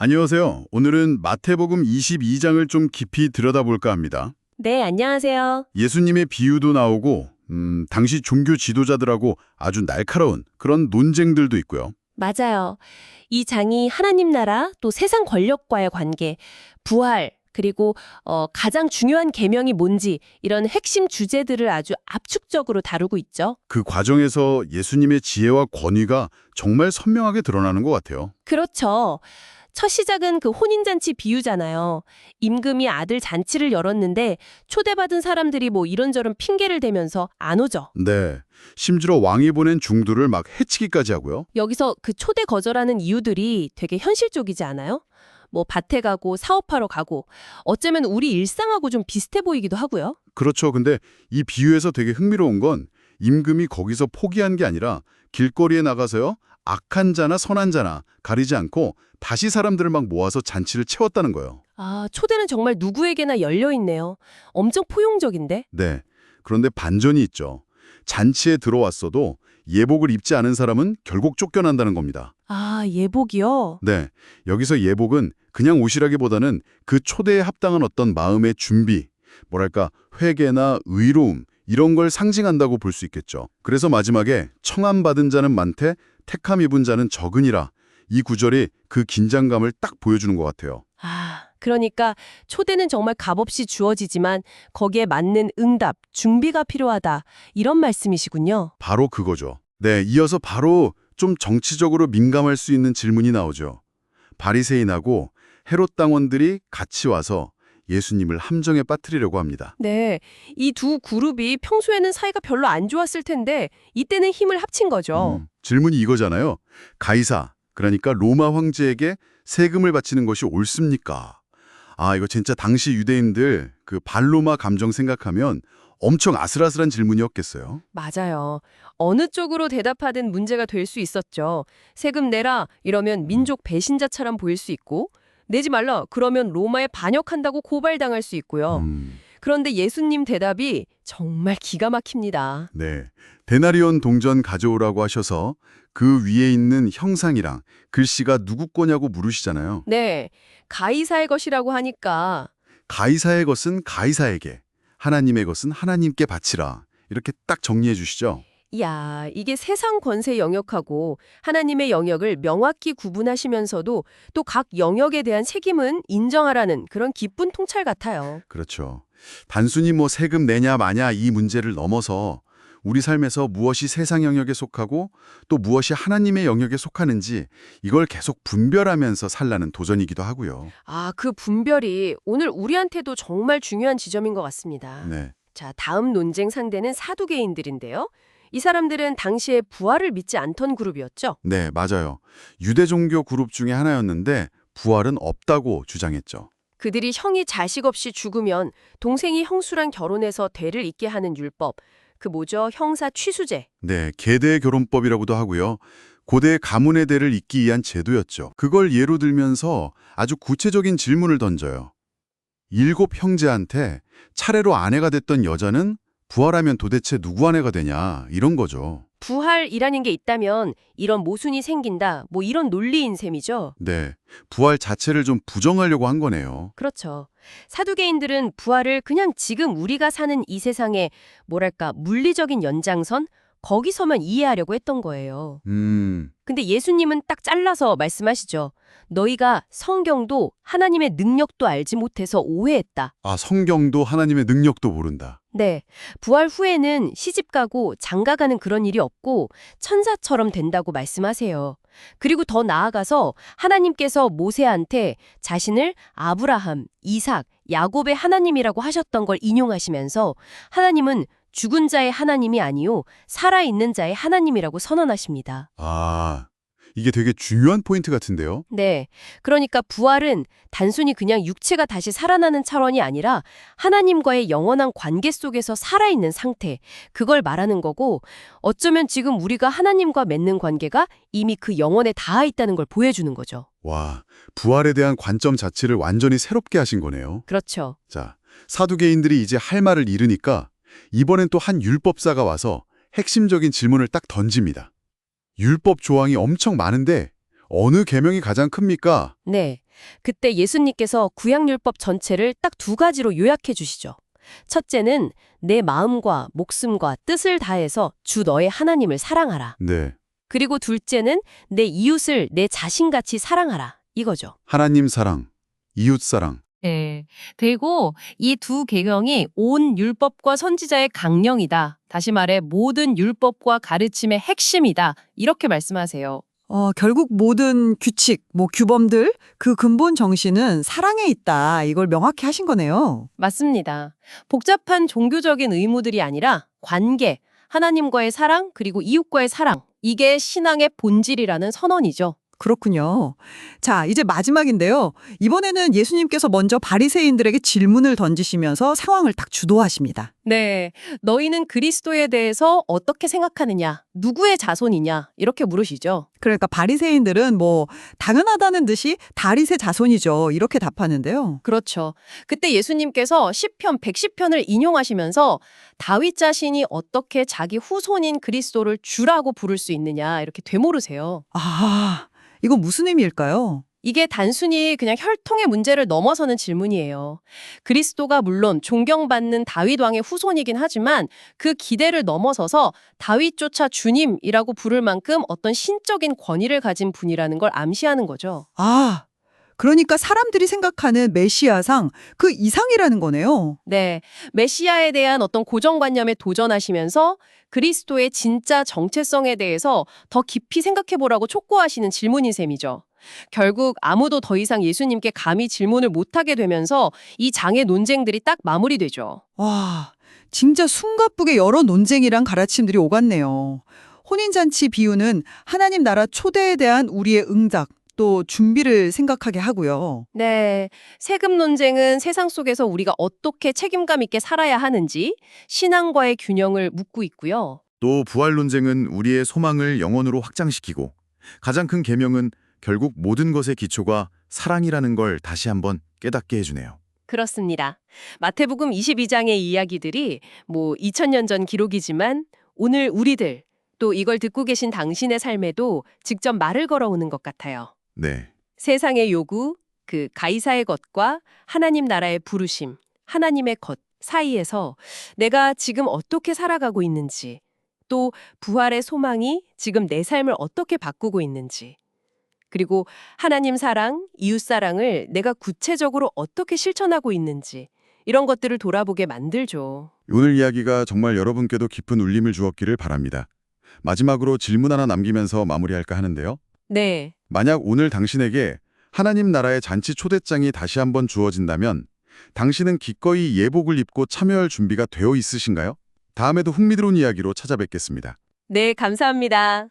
안녕하세요. 오늘은 마태복음 22장을 좀 깊이 들여다볼까 합니다. 네, 안녕하세요. 예수님의 비유도 나오고 당시 종교 지도자들하고 아주 날카로운 그런 논쟁들도 있고요. 맞아요. 이 장이 하나님 나라 또 세상 권력과의 관계, 부활, 그리고 가장 중요한 계명이 뭔지 이런 핵심 주제들을 아주 압축적으로 다루고 있죠. 그 과정에서 예수님의 지혜와 권위가 정말 선명하게 드러나는 것 같아요. 그렇죠. 첫 시작은 그 혼인잔치 비유잖아요. 임금이 아들 잔치를 열었는데 초대받은 사람들이 뭐 이런저런 핑계를 대면서 안 오죠. 네. 심지어 왕이 보낸 중도를 막 해치기까지 하고요. 여기서 그 초대 거절하는 이유들이 되게 현실적이지 않아요? 뭐 밭에 가고 사업하러 가고 어쩌면 우리 일상하고 좀 비슷해 보이기도 하고요. 그렇죠. 근데 이 비유에서 되게 흥미로운 건 임금이 거기서 포기한 게 아니라 길거리에 나가서요. 악한 자나 선한 자나 가리지 않고 다시 사람들을 막 모아서 잔치를 채웠다는 거예요. 아, 초대는 정말 누구에게나 열려 있네요. 엄청 포용적인데? 네. 그런데 반전이 있죠. 잔치에 들어왔어도 예복을 입지 않은 사람은 결국 쫓겨난다는 겁니다. 아, 예복이요? 네. 여기서 예복은 그냥 옷이라기보다는 그 초대에 합당한 어떤 마음의 준비, 뭐랄까 회개나 의로움 이런 걸 상징한다고 볼 수 있겠죠. 그래서 마지막에 청함받은 자는 많되 택함 입은 자는 적으니라. 이 구절이 그 긴장감을 딱 보여주는 것 같아요. 아, 그러니까 초대는 정말 값없이 주어지지만 거기에 맞는 응답, 준비가 필요하다. 이런 말씀이시군요. 바로 그거죠. 네, 이어서 바로 좀 정치적으로 민감할 수 있는 질문이 나오죠. 바리새인하고 헤롯 당원들이 같이 와서 예수님을 함정에 빠뜨리려고 합니다. 네, 이 두 그룹이 평소에는 사이가 별로 안 좋았을 텐데 이때는 힘을 합친 거죠. 질문이 이거잖아요. 가이사, 그러니까 로마 황제에게 세금을 바치는 것이 옳습니까? 아, 이거 진짜 당시 유대인들 그 반로마 감정 생각하면 엄청 아슬아슬한 질문이었겠어요. 맞아요. 어느 쪽으로 대답하든 문제가 될 수 있었죠. 세금 내라 이러면 민족 배신자처럼 보일 수 있고 내지 말라 그러면 로마에 반역한다고 고발당할 수 있고요. 그런데 예수님 대답이 정말 기가 막힙니다. 네. 데나리온 동전 가져오라고 하셔서 그 위에 있는 형상이랑 글씨가 누구 거냐고 물으시잖아요. 네, 가이사의 것이라고 하니까 가이사의 것은 가이사에게, 하나님의 것은 하나님께 바치라. 이렇게 딱 정리해 주시죠. 이야, 이게 세상 권세 영역하고 하나님의 영역을 명확히 구분하시면서도 또 각 영역에 대한 책임은 인정하라는 그런 기쁜 통찰 같아요. 그렇죠. 단순히 뭐 세금 내냐 마냐 이 문제를 넘어서 우리 삶에서 무엇이 세상 영역에 속하고 또 무엇이 하나님의 영역에 속하는지 이걸 계속 분별하면서 살라는 도전이기도 하고요. 아, 그 분별이 오늘 우리한테도 정말 중요한 지점인 것 같습니다. 네. 자, 다음 논쟁 상대는 사두개인들인데요. 이 사람들은 당시에 부활을 믿지 않던 그룹이었죠. 네, 맞아요. 유대 종교 그룹 중에 하나였는데 부활은 없다고 주장했죠. 그들이 형이 자식 없이 죽으면 동생이 형수랑 결혼해서 대를 잇게 하는 율법. 그 뭐죠? 형사 취수제. 네, 계대 결혼법이라고도 하고요. 고대 가문의 대를 잇기 위한 제도였죠. 그걸 예로 들면서 아주 구체적인 질문을 던져요. 7 형제한테 차례로 아내가 됐던 여자는 부활하면 도대체 누구 아내가 되냐 이런 거죠. 부활이라는 게 있다면 이런 모순이 생긴다. 뭐 이런 논리인 셈이죠. 네, 부활 자체를 좀 부정하려고 한 거네요. 그렇죠. 사두개인들은 부활을 그냥 지금 우리가 사는 이 세상의 뭐랄까 물리적인 연장선 거기서만 이해하려고 했던 거예요. 근데 예수님은 딱 잘라서 말씀하시죠. 너희가 성경도 하나님의 능력도 알지 못해서 오해했다. 아, 성경도 하나님의 능력도 모른다. 네, 부활 후에는 시집가고 장가가는 그런 일이 없고 천사처럼 된다고 말씀하세요. 그리고 더 나아가서 하나님께서 모세한테 자신을 아브라함, 이삭, 야곱의 하나님이라고 하셨던 걸 인용하시면서 하나님은 죽은 자의 하나님이 아니요 살아있는 자의 하나님이라고 선언하십니다. 아, 이게 되게 중요한 포인트 같은데요. 네, 그러니까 부활은 단순히 그냥 육체가 다시 살아나는 차원이 아니라 하나님과의 영원한 관계 속에서 살아있는 상태, 그걸 말하는 거고 어쩌면 지금 우리가 하나님과 맺는 관계가 이미 그 영혼에 닿아 있다는 걸 보여주는 거죠. 와, 부활에 대한 관점 자체를 완전히 새롭게 하신 거네요. 그렇죠. 자, 사두개인들이 이제 할 말을 잃으니까 이번엔 또 한 율법사가 와서 핵심적인 질문을 딱 던집니다. 율법 조항이 엄청 많은데 어느 계명이 가장 큽니까? 네, 그때 예수님께서 구약율법 전체를 딱 두 가지로 요약해 주시죠. 첫째는 내 마음과 목숨과 뜻을 다해서 주 너의 하나님을 사랑하라. 네. 그리고 둘째는 내 이웃을 내 자신같이 사랑하라. 이거죠. 하나님 사랑, 이웃 사랑. 네. 그리고 이 두 계명이 온 율법과 선지자의 강령이다. 다시 말해 모든 율법과 가르침의 핵심이다. 이렇게 말씀하세요. 결국 모든 규칙, 규범들, 그 근본 정신은 사랑에 있다. 이걸 명확히 하신 거네요. 맞습니다. 복잡한 종교적인 의무들이 아니라 관계, 하나님과의 사랑, 그리고 이웃과의 사랑. 이게 신앙의 본질이라는 선언이죠. 그렇군요. 자, 이제 마지막인데요. 이번에는 예수님께서 먼저 바리새인들에게 질문을 던지시면서 상황을 딱 주도하십니다. 네. 너희는 그리스도에 대해서 어떻게 생각하느냐? 누구의 자손이냐? 이렇게 물으시죠. 그러니까 바리새인들은 당연하다는 듯이 다윗의 자손이죠. 이렇게 답하는데요. 그렇죠. 그때 예수님께서 시편 110편을 인용하시면서 다윗 자신이 어떻게 자기 후손인 그리스도를 주라고 부를 수 있느냐 이렇게 되물으세요. 아, 이거 무슨 의미일까요? 이게 단순히 그냥 혈통의 문제를 넘어서는 질문이에요. 그리스도가 물론 존경받는 다윗 왕의 후손이긴 하지만 그 기대를 넘어서서 다윗조차 주님이라고 부를 만큼 어떤 신적인 권위를 가진 분이라는 걸 암시하는 거죠. 아, 그러니까 사람들이 생각하는 메시아상 그 이상이라는 거네요. 네, 메시아에 대한 어떤 고정관념에 도전하시면서 그리스도의 진짜 정체성에 대해서 더 깊이 생각해보라고 촉구하시는 질문인 셈이죠. 결국 아무도 더 이상 예수님께 감히 질문을 못하게 되면서 이 장의 논쟁들이 딱 마무리되죠. 와, 진짜 숨가쁘게 여러 논쟁이랑 가르침들이 오갔네요. 혼인잔치 비유는 하나님 나라 초대에 대한 우리의 응답, 또 준비를 생각하게 하고요. 네, 세금 논쟁은 세상 속에서 우리가 어떻게 책임감 있게 살아야 하는지 신앙과의 균형을 묻고 있고요. 또 부활 논쟁은 우리의 소망을 영원으로 확장시키고 가장 큰 계명은 결국 모든 것의 기초가 사랑이라는 걸 다시 한번 깨닫게 해주네요. 그렇습니다. 마태복음 22장의 이야기들이 2000년 전 기록이지만 오늘 우리들 또 이걸 듣고 계신 당신의 삶에도 직접 말을 걸어오는 것 같아요. 네. 세상의 요구, 그 가이사의 것과 하나님 나라의 부르심, 하나님의 것 사이에서 내가 지금 어떻게 살아가고 있는지, 또 부활의 소망이 지금 내 삶을 어떻게 바꾸고 있는지, 그리고 하나님 사랑, 이웃 사랑을 내가 구체적으로 어떻게 실천하고 있는지 이런 것들을 돌아보게 만들죠. 오늘 이야기가 정말 여러분께도 깊은 울림을 주었기를 바랍니다. 마지막으로 질문 하나 남기면서 마무리할까 하는데요. 네. 만약 오늘 당신에게 하나님 나라의 잔치 초대장이 다시 한번 주어진다면 당신은 기꺼이 예복을 입고 참여할 준비가 되어 있으신가요? 다음에도 흥미로운 이야기로 찾아뵙겠습니다. 네, 감사합니다.